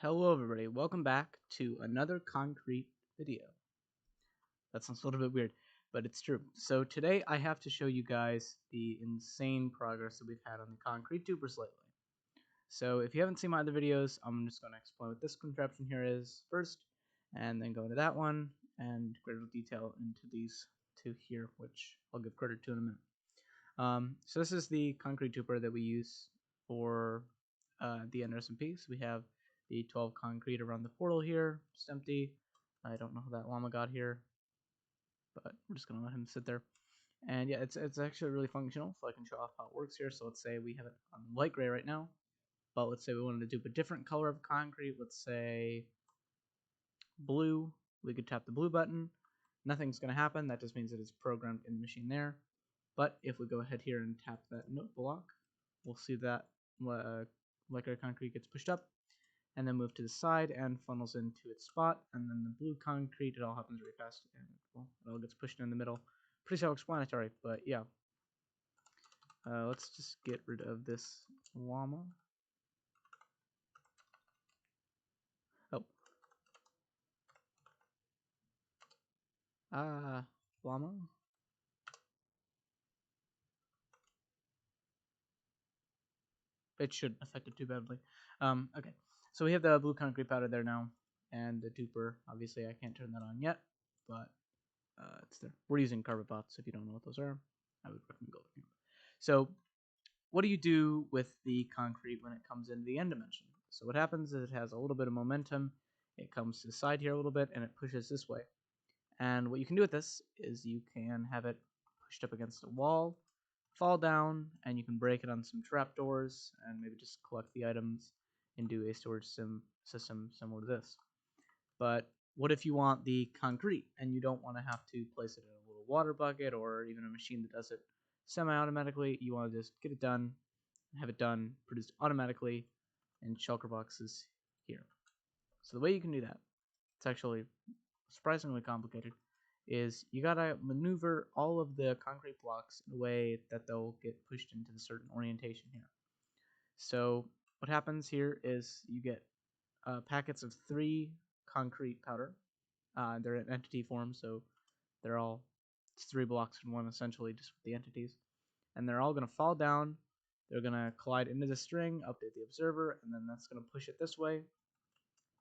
Hello everybody, welcome back to another concrete video. That sounds a little bit weird, but it's true. So today I have to show you guys the insane progress that we've had on the concrete dupers lately. So if you haven't seen my other videos, I'm just going to explain what this contraption here is first, and then go into that one, and greater detail into these two here, which I'll give credit to in a minute. So this is the concrete duper that we use for the NSMP. So we have the 12 concrete around the portal here, just empty. I don't know how that llama got here, but we're just gonna let him sit there. And yeah, it's actually really functional, so I can show off how it works here. So let's say we have it on light gray right now, but let's say we wanted to do a different color of concrete, let's say blue. We could tap the blue button. Nothing's gonna happen. That just means that it's programmed in the machine there. But if we go ahead here and tap that note block, we'll see that like our concrete gets pushed up and then move to the side and funnels into its spot. And then the blue concrete, it all happens really fast, and well, it all gets pushed in the middle. Pretty self-explanatory, but yeah. Let's just get rid of this llama. Oh. Llama. It shouldn't affect it too badly. Okay. So we have the blue concrete powder there now, and the duper. Obviously, I can't turn that on yet, but it's there. We're using carpet bots. If you don't know what those are, I would recommend go looking. So, what do you do with the concrete when it comes into the end dimension? So what happens is it has a little bit of momentum. It comes to the side here a little bit, and it pushes this way. And what you can do with this is you can have it pushed up against a wall, fall down, and you can break it on some trapdoors, and maybe just collect the items and do a storage system similar to this. But what if you want the concrete and you don't want to have to place it in a little water bucket or even a machine that does it semi-automatically? You want to just get it done, have it done, produced automatically in shulker boxes here. So the way you can do that, it's actually surprisingly complicated, is you gotta maneuver all of the concrete blocks in a way that they'll get pushed into the certain orientation here. So what happens here is you get packets of 3 concrete powder. They're in entity form, so they're all, it's 3 blocks in one essentially, just with the entities. And they're all going to fall down. They're going to collide into the string, update the observer, and then that's going to push it this way,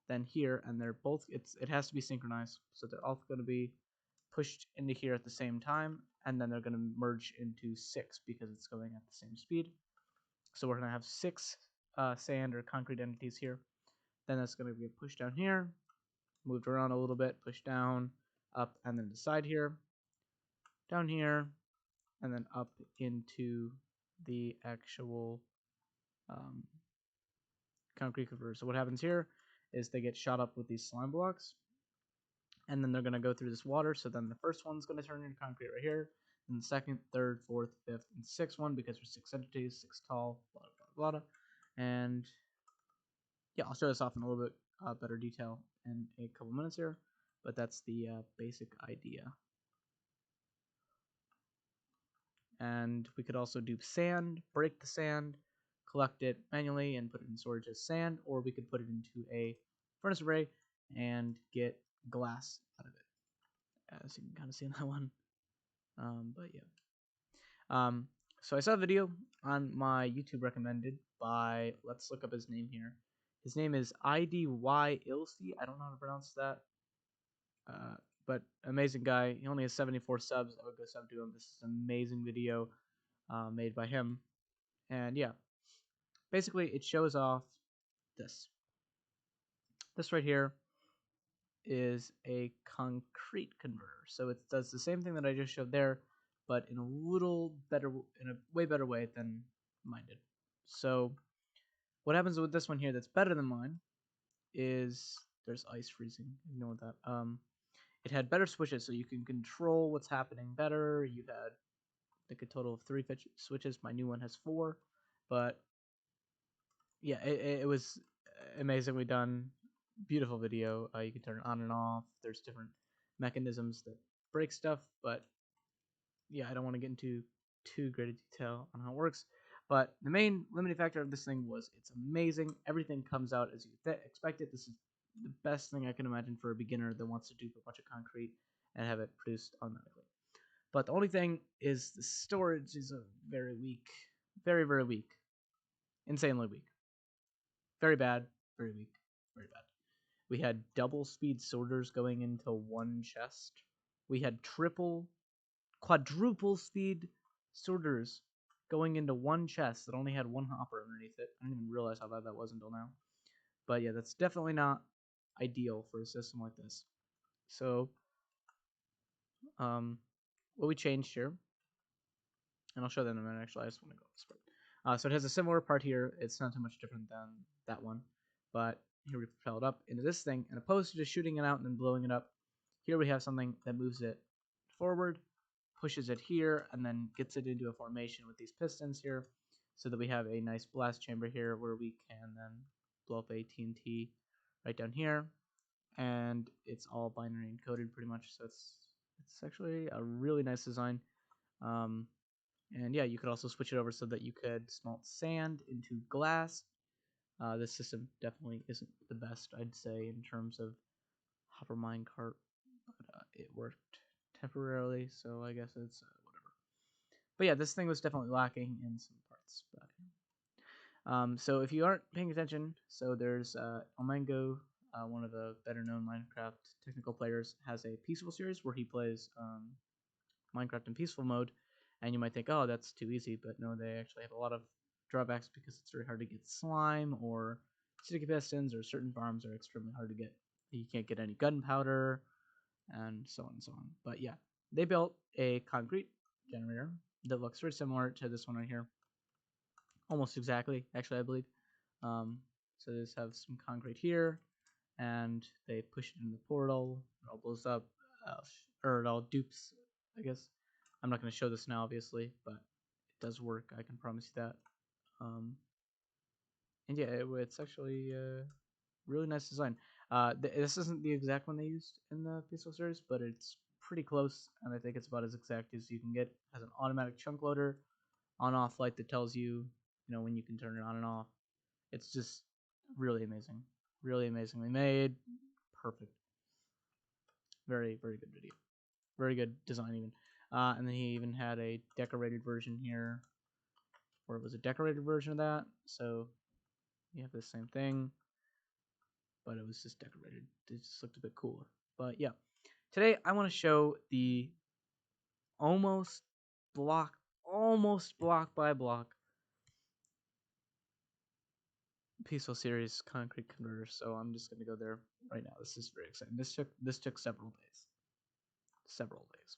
then here, and they're both, it has to be synchronized, so they're all going to be pushed into here at the same time, and then they're going to merge into 6 because it's going at the same speed. So we're going to have 6 sand or concrete entities here. Then that's going to get pushed down here, moved around a little bit, pushed down, up, and then to the side here, down here, and then up into the actual concrete converter. So what happens here is they get shot up with these slime blocks, and then they're going to go through this water. So then the first one's going to turn into concrete right here, and the second, third, fourth, fifth, and sixth one, because there's 6 entities, 6 tall, blah, blah, blah, blah. And yeah, I'll show this off in a little bit better detail in a couple minutes here, but that's the basic idea. And we could also do sand, break the sand, collect it manually and put it in storage as sand, or we could put it into a furnace array and get glass out of it, as you can kind of see in that one. But yeah. So I saw a video on my YouTube recommended by, let's look up his name here. His name is Idyllicy. I don't know how to pronounce that. But amazing guy. He only has 74 subs. I would go sub to him. This is an amazing video made by him. And yeah, basically it shows off this. This right here is a concrete converter. So it does the same thing that I just showed there, but in a little better, in a way better way than mine did. So what happens with this one here that's better than mine is there's ice freezing. Ignore that. It had better switches, so you can control what's happening better. You had like a total of 3 switches. My new one has 4, but yeah, it was amazingly done. Beautiful video. You can turn it on and off. There's different mechanisms that break stuff, but yeah, I don't want to get into too great a detail on how it works. But the main limiting factor of this thing was it's amazing. Everything comes out as you expect it. This is the best thing I can imagine for a beginner that wants to dupe a bunch of concrete and have it produced automatically. But the only thing is the storage is very weak. Very, very weak. Insanely weak. Very bad. Very weak. Very bad. We had double speed sorters going into one chest. We had quadruple speed sorters going into one chest that only had one hopper underneath it. I didn't even realize how bad that was until now. But yeah, that's definitely not ideal for a system like this. So, what we changed here, and I'll show that in a minute. Actually, I just want to go this part. So it has a similar part here. It's not too much different than that one, but here we propel it up into this thing, and opposed to just shooting it out and then blowing it up, here we have something that moves it forward, pushes it here, and then gets it into a formation with these pistons here, so that we have a nice blast chamber here where we can then blow up a TNT right down here, and it's all binary encoded pretty much. So it's actually a really nice design. And yeah, you could also switch it over so that you could smelt sand into glass. This system definitely isn't the best, I'd say, in terms of hopper minecart, but it worked temporarily, so I guess it's whatever. But yeah, this thing was definitely lacking in some parts. But so if you aren't paying attention, so there's Ilmango, one of the better known Minecraft technical players, has a peaceful series where he plays Minecraft in peaceful mode, and you might think, oh, that's too easy, but no, they actually have a lot of drawbacks because it's very hard to get slime or sticky pistons, or certain farms are extremely hard to get. You can't get any gunpowder, and so on and so on. But yeah, they built a concrete generator that looks very similar to this one right here, almost exactly, actually, I believe. So they just have some concrete here, and they push it in the portal. It all blows up, or it all dupes, I guess. I'm not going to show this now, obviously, but it does work. I can promise you that. And yeah, it's actually a really nice design. This isn't the exact one they used in the Peaceful series, but it's pretty close, and I think it's about as exact as you can get. It has an automatic chunk loader, on-off light that tells you, when you can turn it on and off. It's just really amazing, really amazingly made, perfect. Very, very good video. Very good design even. And then he even had a decorated version here, or it was a decorated version of that. So you have the same thing, but it was just decorated. It just looked a bit cooler. But yeah, today I want to show the almost block by block Peaceful Series concrete converter. So I'm just gonna go there right now. This is very exciting. This took several days. Several days.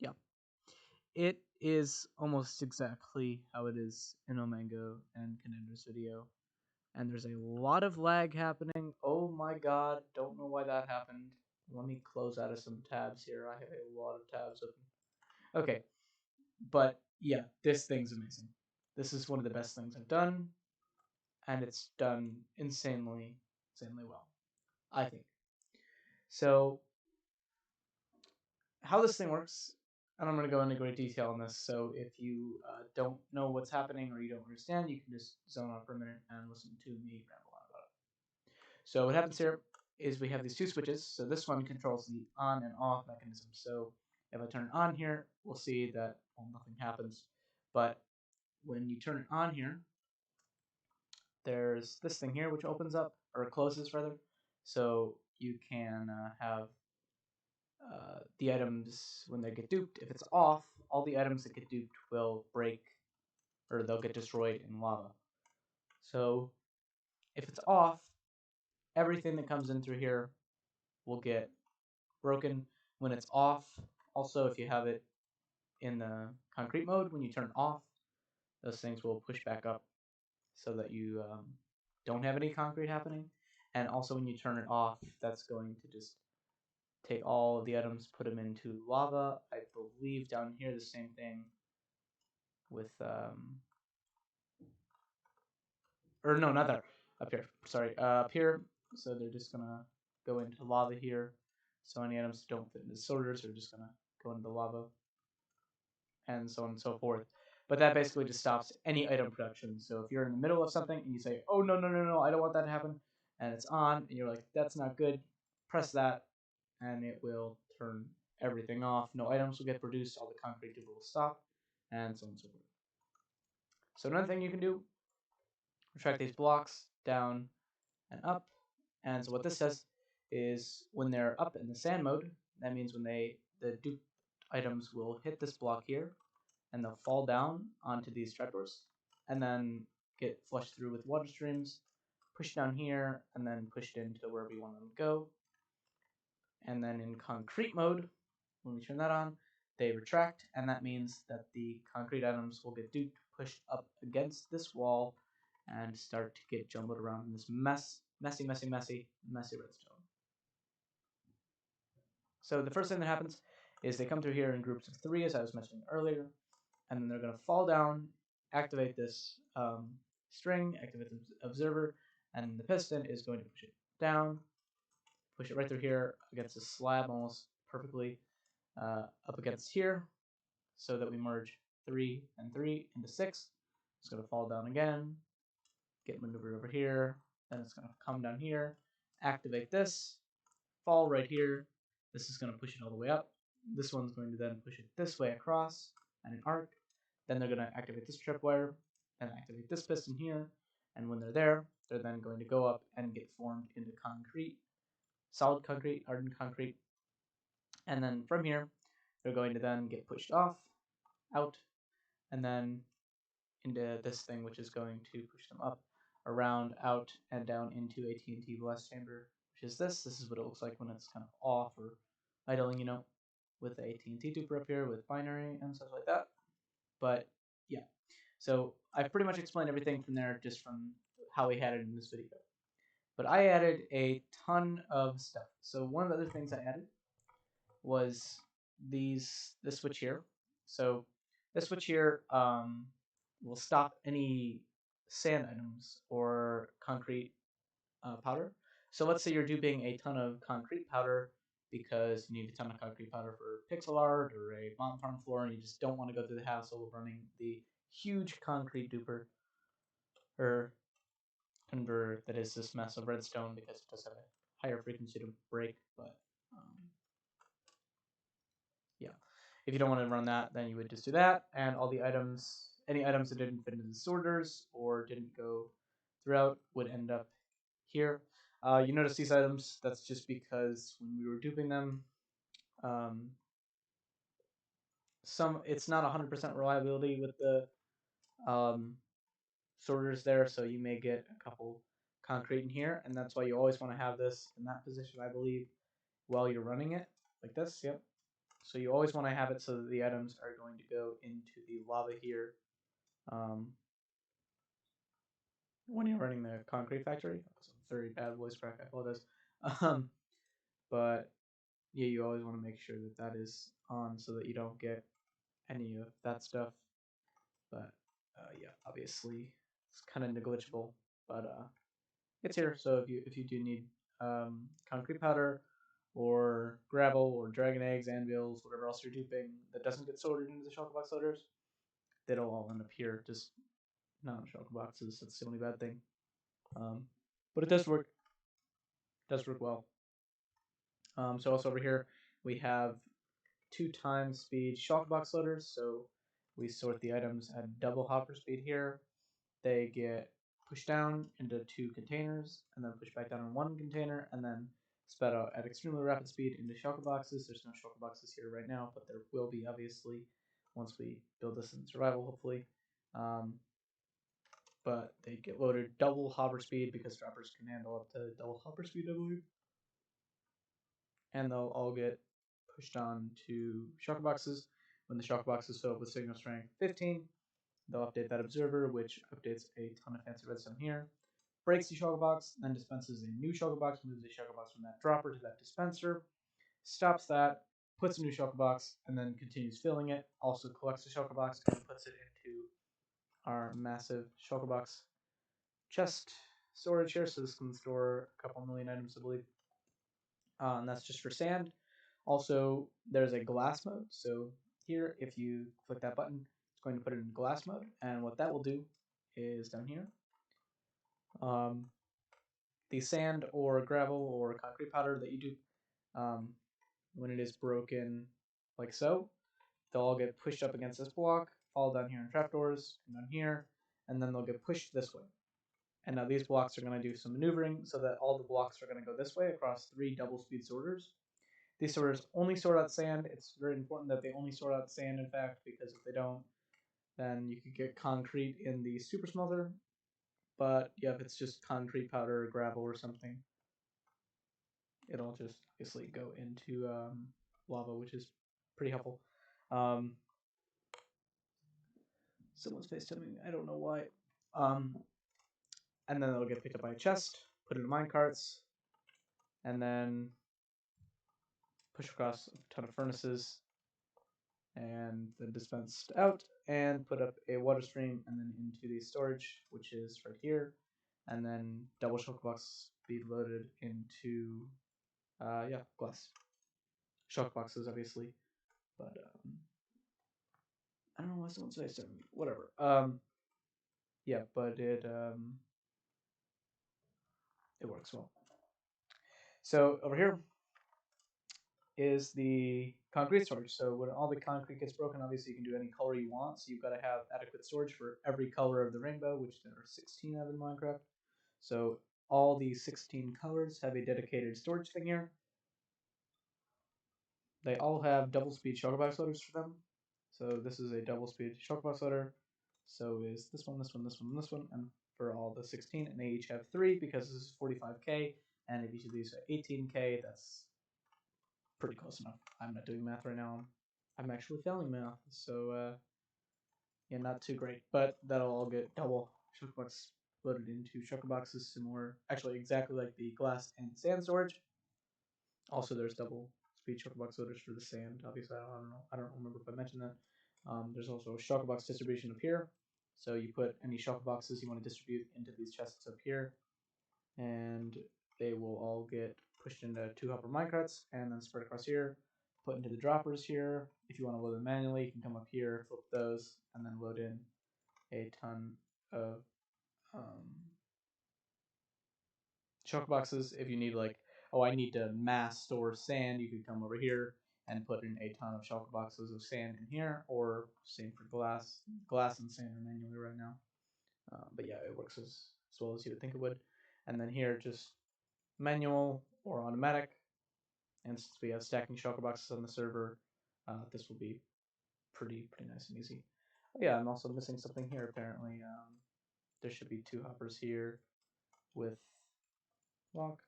Yeah. It is almost exactly how it is in Ilmango and Conender's video. And there's a lot of lag happening. Oh my god, don't know why that happened. Let me close out of some tabs here. I have a lot of tabs open. Okay, but yeah, this thing's amazing. This is one of the best things I've done, and it's done insanely well, I think. So, how this thing works, and I'm going to go into great detail on this, so if you don't know what's happening or you don't understand, you can just zone out for a minute and listen to me ramble on about it. So what happens here is we have these two switches. So this one controls the on and off mechanism. So if I turn it on here, we'll see that nothing happens. But when you turn it on here, there's this thing here which opens up, or closes rather. So you can have the items when they get duped. If it's off, all the items that get duped will break, or they'll get destroyed in lava. So if it's off, everything that comes in through here will get broken. When it's off, also if you have it in the concrete mode, when you turn it off, those things will push back up so that you don't have any concrete happening. And also when you turn it off, that's going to just take all of the items, put them into lava. I believe down here the same thing with, or no, not there, up here, sorry, up here. So they're just gonna go into lava here. So any items that don't fit into sorters are just going to go into the lava, and so on and so forth. But that basically just stops any item production. So if you're in the middle of something and you say, oh, no, no, no, no, I don't want that to happen, and it's on, and you're like, that's not good, press that, and it will turn everything off. No items will get produced, all the concrete duper will stop, and so on and so forth. So another thing you can do, retract these blocks down and up. And so what this says is when they're up in the sand mode, that means when the dupe items will hit this block here, and they'll fall down onto these trapdoors, and then get flushed through with water streams, pushed down here, and then pushed into wherever you want them to go. And then in concrete mode, when we turn that on, they retract, and that means that the concrete items will get duped, pushed up against this wall, and start to get jumbled around in this messy redstone. So the first thing that happens is they come through here in groups of 3, as I was mentioning earlier, and then they're going to fall down, activate this string, activate the observer, and the piston is going to push it down, push it right through here against the slab almost perfectly up against here, so that we merge 3 and 3 into 6. It's going to fall down again, get maneuvered over here, then it's going to come down here, activate this, fall right here. This is going to push it all the way up. This one's going to then push it this way across and an arc. Then they're going to activate this tripwire and activate this piston here. And when they're then going to go up and get formed into concrete, solid concrete, hardened concrete. And then from here, they're going to then get pushed off, out, and then into this thing, which is going to push them up, around, out, and down into a TNT blast chamber, which is this. This is what it looks like when it's kind of off or idling, you know, with a TNT duper up here with binary and stuff like that. But yeah, so I've pretty much explained everything from there, just from how we had it in this video. But I added a ton of stuff. So one of the other things I added was this switch here. So this switch here will stop any sand items or concrete powder. So let's say you're duping a ton of concrete powder because you need a ton of concrete powder for pixel art or a bomb farm floor, and you just don't want to go through the hassle of running the huge concrete duper or converter that is this mess of redstone, because it does have a higher frequency to break. But yeah, if you don't want to run that, then you would just do that, and all the items, any items that didn't fit into the sorters or didn't go throughout, would end up here. You notice these items, that's just because when we were duping them, it's not 100% reliability with the sorters there, so you may get a couple concrete in here, and that's why you always want to have this in that position, I believe, while you're running it, like this, yep. So you always want to have it so that the items are going to go into the lava here when you're running the concrete factory. That's a very bad voice crack, I apologize. But yeah, you always want to make sure that that is on so that you don't get any of that stuff. But yeah, obviously it's kind of negligible, but it's here. So if you do need concrete powder or gravel or dragon eggs, anvils, whatever else you're duping that doesn't get sorted into the shulker box loaders, that'll all end up here, just not in shulker boxes. That's the only bad thing. But it does work. It does work well. So also over here we have 2x speed shulker box loaders. So we sort the items at double hopper speed here. They get pushed down into 2 containers, and then pushed back down in 1 container, and then sped out at extremely rapid speed into shulker boxes. There's no shulker boxes here right now, but there will be, obviously, once we build this in survival, hopefully. But they get loaded double hopper speed because droppers can handle up to double hopper speed, I believe. And they'll all get pushed on to shulker boxes. When the shulker boxes fill up with signal strength 15, they'll update that observer, which updates a ton of fancy redstone here. Breaks the shulker box, then dispenses a new shulker box, moves the shulker box from that dropper to that dispenser, stops that, puts a new shulker box, and then continues filling it. Also collects the shulker box and puts it into our massive shulker box chest storage here. So this can store a couple million items, I believe. and that's just for sand. Also, there's a glass mode. So here, if you click that button, it's going to put it in glass mode. And what that will do is down here, um, the sand or gravel or concrete powder that you do, when it is broken like so, they'll all get pushed up against this block, fall down here in trapdoors, come down here, and then they'll get pushed this way. And now these blocks are going to do some maneuvering so that all the blocks are going to go this way across 3 double speed sorters. These sorters only sort out sand. It's very important that they only sort out sand, in fact, because if they don't, then you could get concrete in the super smelter. But yeah, if it's just concrete powder or gravel or something, it'll just obviously go into lava, which is pretty helpful. Someone's FaceTiming. I don't know why. And then it'll get picked up by a chest, put it in mine carts, and then push across a ton of furnaces, and then dispensed out, and put up a water stream, and then into the storage, which is right here, and then double shulker box be loaded into glass shulker boxes, obviously, but I don't know why someone's FaceTiming me. Whatever. Yeah, but it works well. So over here is the concrete storage. So when all the concrete gets broken, obviously you can do any color you want. So you've got to have adequate storage for every color of the rainbow, which there are 16 of in Minecraft. So all these 16 colors have a dedicated storage thing here. They all have double speed shulker box loaders for them. So this is a double speed shulker box loader. So is this one, this one, this one, this one, and for all the 16, and they each have 3 because this is 45k, and if each of these are 18k, that's pretty close enough. I'm not doing math right now. I'm actually failing math, so yeah, not too great. But that'll all get double shulker box loaded into shulker boxes, similar, actually exactly like the glass and sand storage. Also, there's double speed shulker box loaders for the sand. Obviously, I don't remember if I mentioned that. There's also a shulker box distribution up here. So you put any shulker boxes you want to distribute into these chests up here, and they will all get pushed into 2 hopper minecarts and then spread across here, put into the droppers here. If you want to load them manually, you can come up here, flip those, and then load in a ton of shulker boxes. If you need, like, oh, I need to mass store sand, you could come over here and put in a ton of shulker boxes of sand in here, or same for glass. Glass and sand are manually right now. But yeah, it works as well as you would think it would. And then here, just manual or automatic. And since we have stacking shulker boxes on the server, this will be pretty nice and easy. Oh, yeah, I'm also missing something here apparently. There should be 2 hoppers here with locked,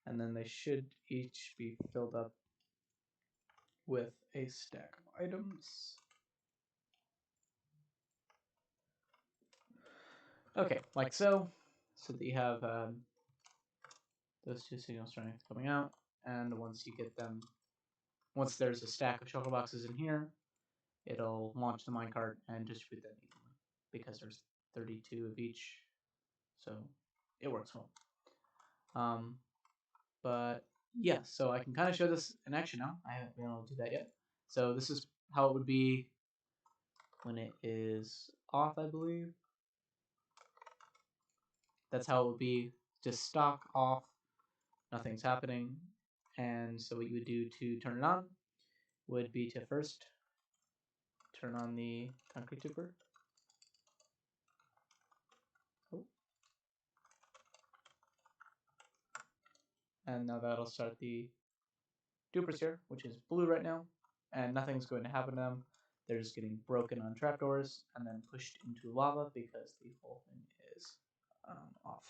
and then they should each be filled up with a stack of items. Okay, like so. So that you have those 2 signal strengths coming out, and once you get them, once there's a stack of shulker boxes in here, it'll launch the minecart and distribute them evenly, because there's 32 of each, so it works well. But yeah, so I can kind of show this in action now. I haven't been able to do that yet. So this is how it would be when it is off, I believe. That's how it would be, just stock off, nothing's happening. And so what you would do to turn it on would be to first turn on the concrete duper. Oh. And now that'll start the dupers here, which is blue right now, and nothing's going to happen to them. They're just getting broken on trapdoors and then pushed into lava because the whole thing is off.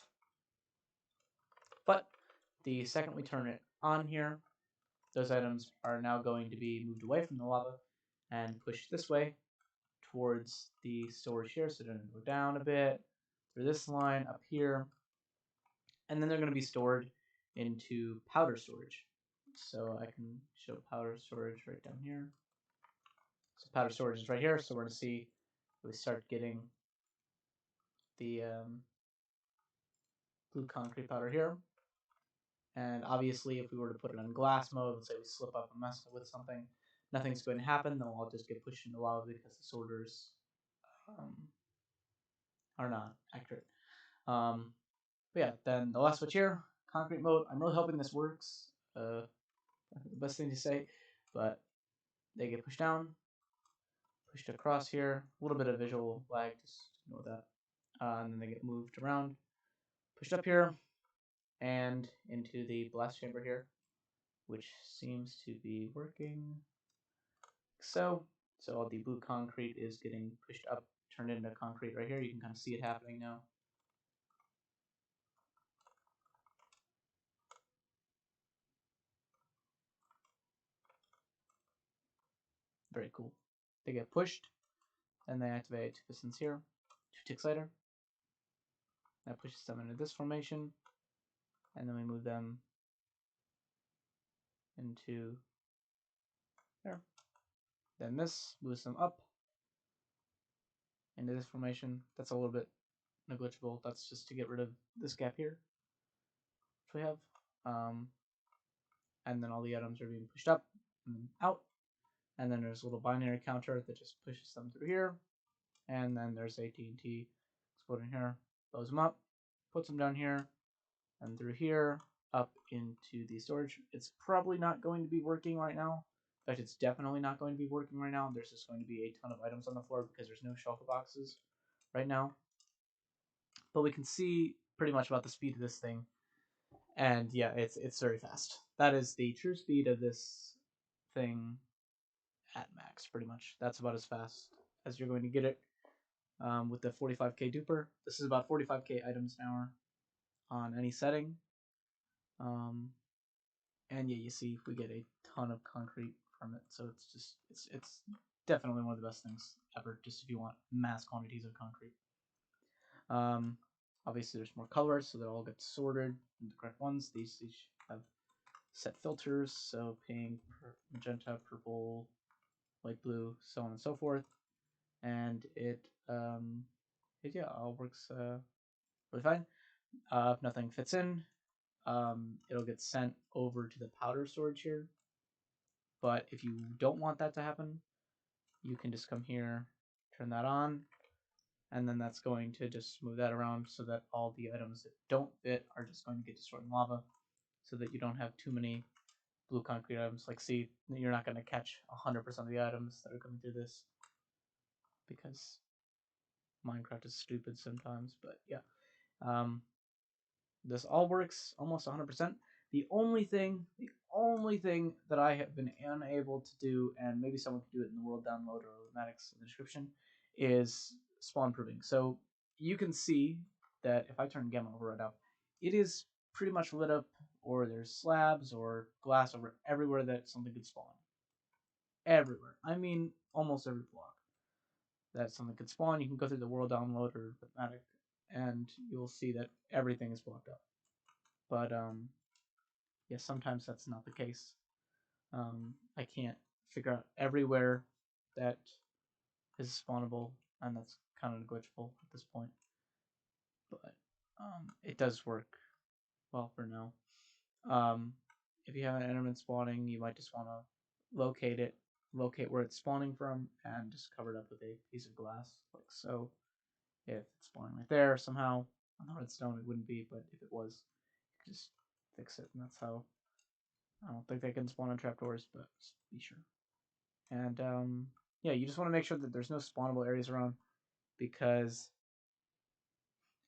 But the second we turn it on here, those items are now going to be moved away from the lava and pushed this way towards the storage here. So they're going to go down a bit through this line up here, and then they're going to be stored into powder storage. So I can show powder storage right down here. So powder storage is right here, so we're going to see we start getting the blue concrete powder here. And obviously, if we were to put it on glass mode, let's say we slip up and mess with something, nothing's going to happen. They'll all just get pushed into lava because the sorters um, are not accurate. But yeah, then the last switch here, concrete mode. I'm really hoping this works. The best thing to say, but they get pushed down, pushed across here. A little bit of visual lag, just ignore that. And then they get moved around, pushed up here, and into the blast chamber here, which seems to be working. So all the blue concrete is getting pushed up, turned into concrete right here. You can kind of see it happening now. Very cool. They get pushed, and they activate two pistons here, 2 ticks later. That pushes them into this formation, and then we move them into there. Then this moves them up into this formation. That's a little bit negligible. That's just to get rid of this gap here, which we have. And then all the items are being pushed up and out. And then there's a little binary counter that just pushes them through here. And then there's AT&T exploding here, blows them up, puts them down here, and through here, up into the storage. It's probably not going to be working right now. In fact, it's definitely not going to be working right now. There's just going to be a ton of items on the floor because there's no shulker boxes right now. But we can see pretty much about the speed of this thing. And yeah, it's very fast. That is the true speed of this thing at max, pretty much. That's about as fast as you're going to get it with the 45k duper. This is about 45k items an hour on any setting. And yeah, you see we get a ton of concrete from it. So it's definitely one of the best things ever, just if you want mass quantities of concrete. Obviously there's more colors, so they all get sorted into the correct ones. These have set filters, so pink, magenta, purple, light blue, so on and so forth. And it yeah, all works really fine. If nothing fits in, it'll get sent over to the powder storage here. But if you don't want that to happen, you can just come here, turn that on, and then that's going to just move that around so that all the items that don't fit are just going to get destroyed in lava, so that you don't have too many blue concrete items. Like, see, you're not going to catch 100% of the items that are coming through this, because Minecraft is stupid sometimes. But yeah, this all works almost 100%. The only thing that I have been unable to do, and maybe someone could do it in the world download or litmatics in the description, is spawn proving. So you can see that if I turn gamma over right now, it is pretty much lit up, or there's slabs or glass over everywhere that something could spawn. Everywhere. I mean, almost every block that something could spawn. You can go through the world download or litmatic, and you'll see that everything is blocked up. But yeah, sometimes that's not the case. I can't figure out everywhere that is spawnable, and that's kind of negligible at this point. But it does work well for now. If you have an enderman spawning, you might just want to locate where it's spawning from, and just cover it up with a piece of glass, like so. If it's spawning right there somehow on the redstone, it wouldn't be, but if it was, you could just fix it, and that's how. I don't think they can spawn on trapdoors, but just be sure. And yeah, you just want to make sure that there's no spawnable areas around, because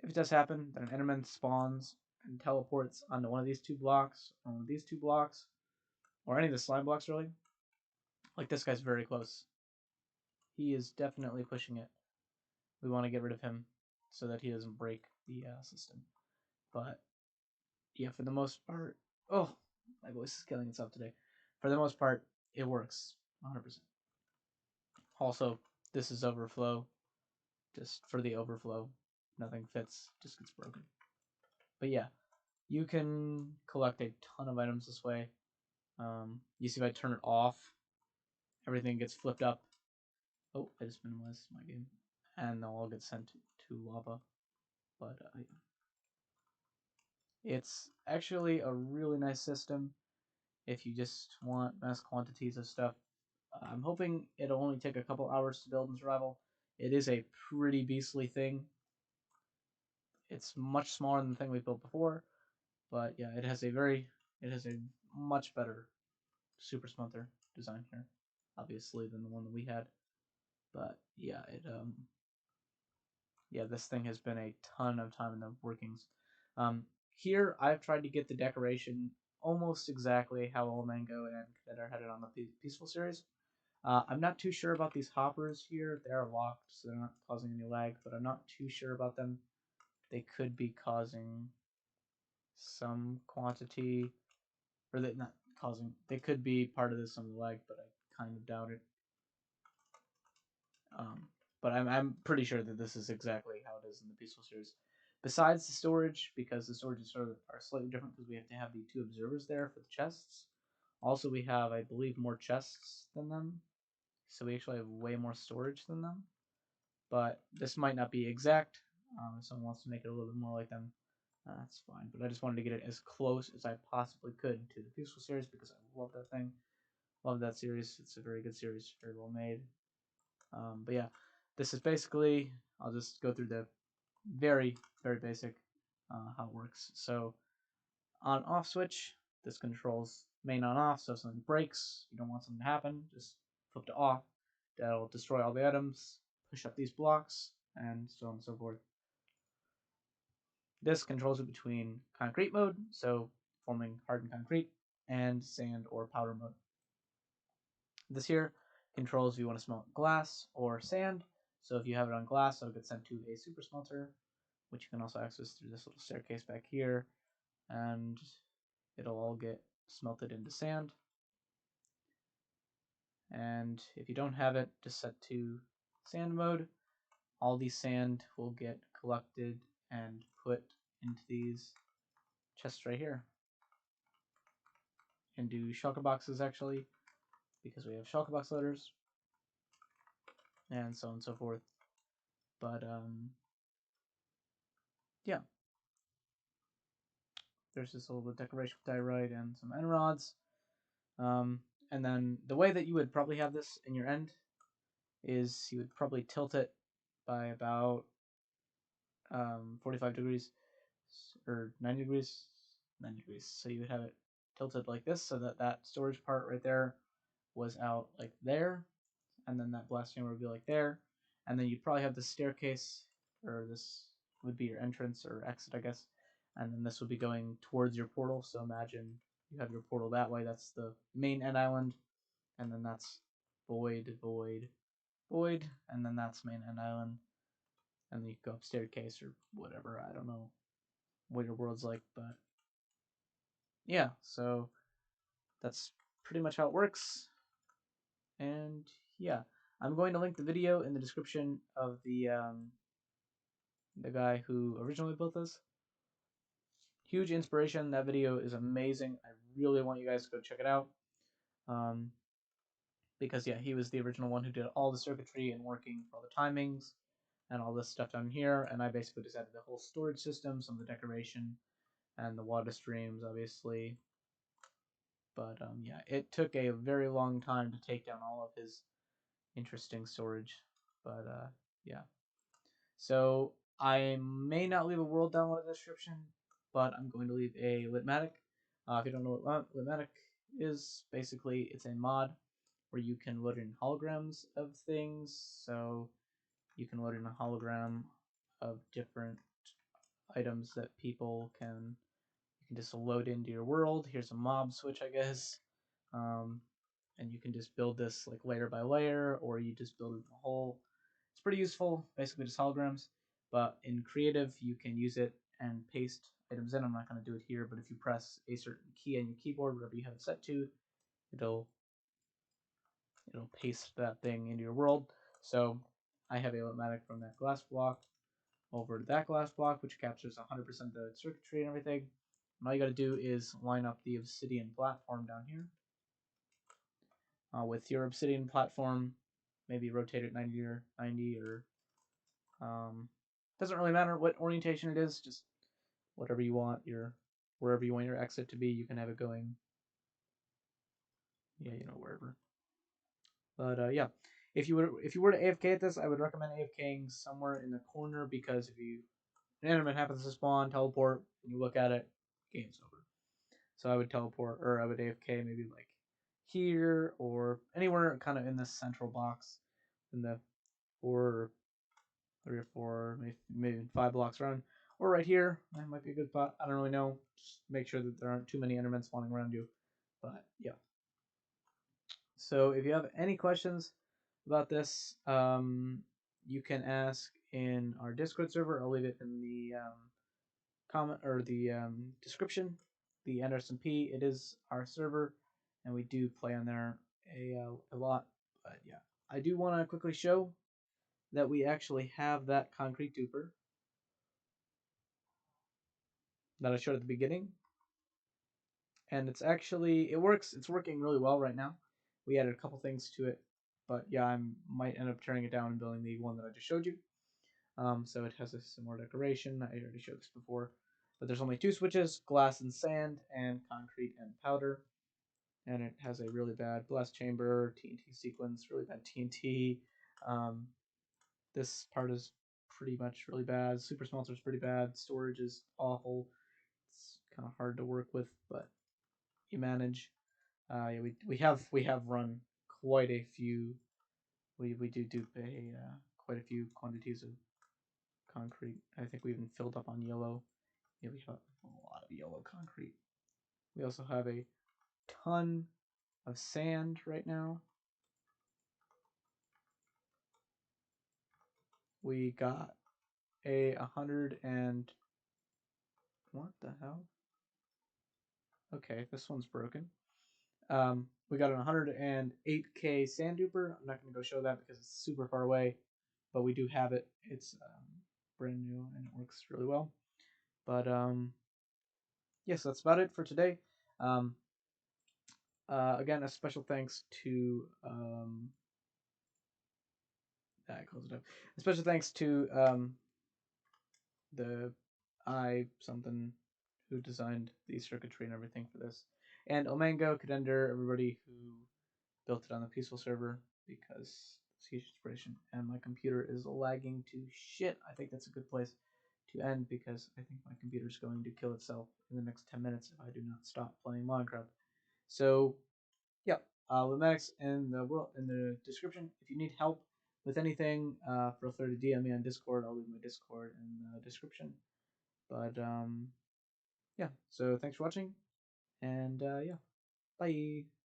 if it does happen that an enderman spawns and teleports onto one of these 2 blocks, or one of these 2 blocks, or any of the slime blocks really, like this guy's very close. He is definitely pushing it. We want to get rid of him so that he doesn't break the system. But yeah, for the most part, oh, my voice is killing itself today. For the most part, it works 100%. Also, this is overflow. Just for the overflow, nothing fits, just gets broken. But yeah, you can collect a ton of items this way. You see if I turn it off, everything gets flipped up. Oh, I just minimized my game. And they'll all get sent to lava. But yeah. It's actually a really nice system if you just want mass quantities of stuff. I'm hoping it'll only take a couple hours to build in survival. It is a pretty beastly thing. It's much smaller than the thing we built before, but yeah, it has a much better super smelter design here, obviously, than the one that we had. But yeah, this thing has been a ton of time in the workings. Here, I've tried to get the decoration almost exactly how Ilmango and Cadet had it on the Peaceful series. I'm not too sure about these hoppers here. They are locked, so they're not causing any lag, but I'm not too sure about them. They could be causing some quantity, or they not causing. They could be part of this some of the lag, but I kind of doubt it. Um, but I'm pretty sure that this is exactly how it is in the Peaceful series. Besides the storage, because the storages are slightly different because we have to have the 2 observers there for the chests. Also, we have, I believe, more chests than them, so we actually have way more storage than them. But this might not be exact. If someone wants to make it a little bit more like them, that's fine. But I just wanted to get it as close as I possibly could to the Peaceful series because I love that thing. Love that series. It's a very good series, very well made. But yeah, this is basically, I'll just go through the very, very basic how it works. So on off switch, this controls main on off. So if something breaks, you don't want something to happen, just flip to off. That'll destroy all the items, push up these blocks, and so on and so forth. This controls it between concrete mode, so forming hardened concrete, and sand or powder mode. This here controls if you want to smelt glass or sand. So if you have it on glass, it'll get sent to a super smelter, which you can also access through this little staircase back here, and it'll all get smelted into sand. And if you don't have it, just set to sand mode. All the sand will get collected and put into these chests right here. Into shulker boxes actually, because we have shulker box loaders, and so on and so forth. But yeah, there's this little decoration with diorite and some end rods. And then the way that you would probably have this in your end is you would probably tilt it by about 45 degrees or 90 degrees. 90 degrees. So you would have it tilted like this so that that storage part right there was out like there, and then that blast chamber would be like there, and then you'd probably have the staircase, or this would be your entrance or exit, I guess, and then this would be going towards your portal. So imagine you have your portal that way. That's the main end island, and then that's void, void, void, and then that's main end island, and then you go up staircase or whatever. I don't know what your world's like, but yeah. So that's pretty much how it works. And yeah, I'm going to link the video in the description of the guy who originally built this. Huge inspiration. That video is amazing. I really want you guys to go check it out. Um, because yeah, he was the original one who did all the circuitry and working for all the timings and all this stuff down here. And I basically just added the whole storage system, some of the decoration, and the water streams, obviously. But yeah, it took a very long time to take down all of his interesting storage. But yeah. So I may not leave a world down in the description, but I'm going to leave a litmatic. If you don't know what litmatic is, basically it's a mod where you can load in holograms of things. So you can load in a hologram of different items that people can just load into your world. Here's a mob switch, I guess. Um, and you can just build this like layer by layer, or you just build it in a whole. It's pretty useful, basically just holograms. But in creative, you can use it and paste items in. I'm not going to do it here, but if you press a certain key on your keyboard, whatever you have it set to, it'll paste that thing into your world. So I have a litmatic from that glass block over to that glass block, which captures 100% of the circuitry and everything. And all you got to do is line up the obsidian platform down here. With your obsidian platform, maybe rotate it 90 or doesn't really matter what orientation it is, just whatever you want your wherever you want your exit to be, you can have it going, yeah, wherever. But yeah, if you were to AFK at this, I would recommend AFKing somewhere in the corner, because if an enemy happens to spawn, teleport, and you look at it, game's over. So I would teleport, or I would AFK maybe like here or anywhere kind of in this central box, in the 3 or 4, maybe 5 blocks around, or right here. That might be a good spot. I don't really know. Just make sure that there aren't too many Endermen spawning around you. But yeah. So if you have any questions about this, you can ask in our Discord server. I'll leave it in the comment or the description. The NRSMP, it is our server, and we do play on there a lot. But yeah, I do want to quickly show that we actually have that concrete duper that I showed at the beginning, and it works. It's working really well right now. We added a couple things to it, but yeah, I might end up tearing it down and building the one that I just showed you. So it has a similar decoration. I already showed this before, but there's only 2 switches: glass and sand, and concrete and powder. And it has a really bad blast chamber, TNT sequence, really bad TNT. Um, this part is pretty much really bad. Super smelter is pretty bad. Storage is awful. It's kind of hard to work with, but you manage. Yeah, we have run quite a few. We do pay quite a few quantities of concrete. I think we even filled up on yellow. Yeah, we have a lot of yellow concrete. We also have a ton of sand right now. We got a 100 and what the hell? Okay, this one's broken. We got an 108k sand duper. I'm not going to go show that because it's super far away, but we do have it. It's brand new and it works really well. But yes, that's about it for today. Um, Again, a special thanks to close it up. A special thanks to the something who designed the circuitry and everything for this, and Ilmango, Cadender, everybody who built it on the peaceful server, because it's huge inspiration. And my computer is lagging to shit. I think that's a good place to end, because I think my computer is going to kill itself in the next 10 minutes if I do not stop playing Minecraft. So yeah, litmatics in the description. If you need help with anything, feel free to DM me on Discord. I'll leave my Discord in the description. But yeah, so thanks for watching, and yeah, bye.